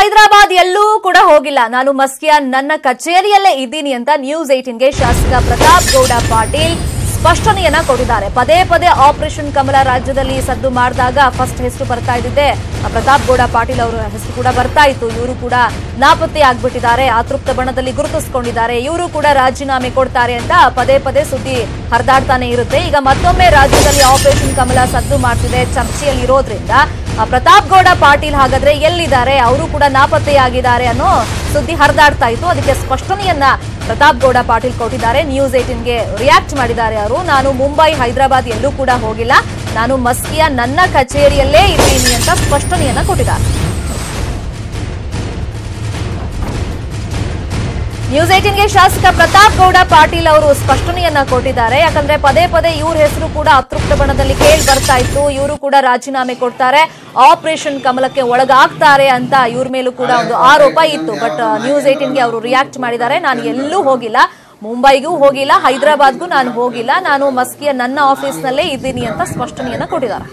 ಹೈದರಾಬಾದ್ ಎಲ್ಲೂ ಕೂಡ ಹೋಗಿಲ್ಲ, ನಾನು ಮಸ್ಕಿಯ ನನ್ನ ಕಚೇರಿಯಲ್ಲೇ ಇದ್ದೀನಿ ಅಂತ ನ್ಯೂಸ್ 18ಗೆ ಶಾಸಕ ಪ್ರತಾಪ್ ಗೌಡ ಪಾಟೀಲ್ ಸ್ಪಷ್ಟನೆಯನ್ನ ಕೊಟ್ಟಿದ್ದಾರೆ. ಪದೇ ಪದೇ ಆಪರೇಷನ್ ಕಮಲ ರಾಜ್ಯದಲ್ಲಿ ಸದ್ದು ಮಾಡಿದಾಗ ಫಸ್ಟ್ ಹೆಸರು ಬರ್ತಾ ಇದ್ದಿದೆ ಪ್ರತಾಪ್ ಗೌಡ ಪಾಟೀಲ್ ಅವರ ಹೆಸರು ಕೂಡ ಬರ್ತಾ ಇತ್ತು. ಇವರು ಕೂಡ ನಾಪತ್ತೆ ಆಗ್ಬಿಟ್ಟಿದ್ದಾರೆ, ಅತೃಪ್ತ ಬಣದಲ್ಲಿ ಗುರುತಿಸಿಕೊಂಡಿದ್ದಾರೆ, ಇವರು ಕೂಡ ರಾಜೀನಾಮೆ ಕೊಡ್ತಾರೆ ಅಂತ ಪದೇ ಪದೇ ಸುದ್ದಿ ಹರಿದಾಡ್ತಾನೆ ಇರುತ್ತೆ. ಈಗ ಮತ್ತೊಮ್ಮೆ ರಾಜ್ಯದಲ್ಲಿ ಆಪರೇಷನ್ ಕಮಲ ಸದ್ದು ಮಾಡ್ತಿದೆ, ಚರ್ಚೆಯಲ್ಲಿ ಇರೋದ್ರಿಂದ ಪ್ರತಾಪ್ ಗೌಡ ಪಾಟೀಲ್ ಹಾಗಾದ್ರೆ ಎಲ್ಲಿದ್ದಾರೆ, ಅವರು ಕೂಡ ನಾಪತ್ತೆಯಾಗಿದ್ದಾರೆ ಅನ್ನೋ ಸುದ್ದಿ ಹರಿದಾಡ್ತಾ ಇತ್ತು. ಅದಕ್ಕೆ ಸ್ಪಷ್ಟನೆಯನ್ನ ಪ್ರತಾಪ್ ಗೌಡ ಪಾಟೀಲ್ ಕೊಟ್ಟಿದ್ದಾರೆ. ನ್ಯೂಸ್ 18ಗೆ ರಿಯಾಕ್ಟ್ ಮಾಡಿದ್ದಾರೆ ಅವರು. ನಾನು ಮುಂಬೈ ಹೈದರಾಬಾದ್ ಎಲ್ಲೂ ಕೂಡ ಹೋಗಿಲ್ಲ, ನಾನು ಮಸ್ಕಿಯ ನನ್ನ ಕಚೇರಿಯಲ್ಲೇ ಇದ್ದೀನಿ ಅಂತ ಸ್ಪಷ್ಟನೆಯನ್ನ ಕೊಟ್ಟಿದ್ದಾರೆ. ನ್ಯೂಸ್ 18ಗೆ ಶಾಸಕ ಪ್ರತಾಪ್ ಗೌಡ ಪಾಟೀಲ್ ಅವರು ಸ್ಪಷ್ಟನೆಯನ್ನ ಕೊಟ್ಟಿದ್ದಾರೆ. ಯಾಕಂದ್ರೆ ಪದೇ ಪದೇ ಇವ್ರ ಹೆಸರು ಕೂಡ ಅತೃಪ್ತ ಬಣದಲ್ಲಿ ಕೇಳಿ ಬರ್ತಾ ಇತ್ತು, ಇವರು ಕೂಡ ರಾಜೀನಾಮೆ ಕೊಡ್ತಾರೆ, ಆಪರೇಷನ್ ಕಮಲಕ್ಕೆ ಒಳಗಾಗ್ತಾರೆ ಅಂತ ಇವ್ರ ಮೇಲೂ ಕೂಡ ಒಂದು ಆರೋಪ ಇತ್ತು. ಬಟ್ ನ್ಯೂಸ್ 18ಗೆ ಅವರು ರಿಯಾಕ್ಟ್ ಮಾಡಿದ್ದಾರೆ. ನಾನು ಎಲ್ಲೂ ಹೋಗಿಲ್ಲ, ಮುಂಬೈಗೂ ಹೋಗಿಲ್ಲ, ಹೈದರಾಬಾದ್ಗೂ ನಾನು ಹೋಗಿಲ್ಲ, ನಾನು ಮಸ್ಕಿಯ ನನ್ನ ಆಫೀಸ್ನಲ್ಲೇ ಇದ್ದೀನಿ ಅಂತ ಸ್ಪಷ್ಟನೆಯನ್ನ ಕೊಟ್ಟಿದ್ದಾರೆ.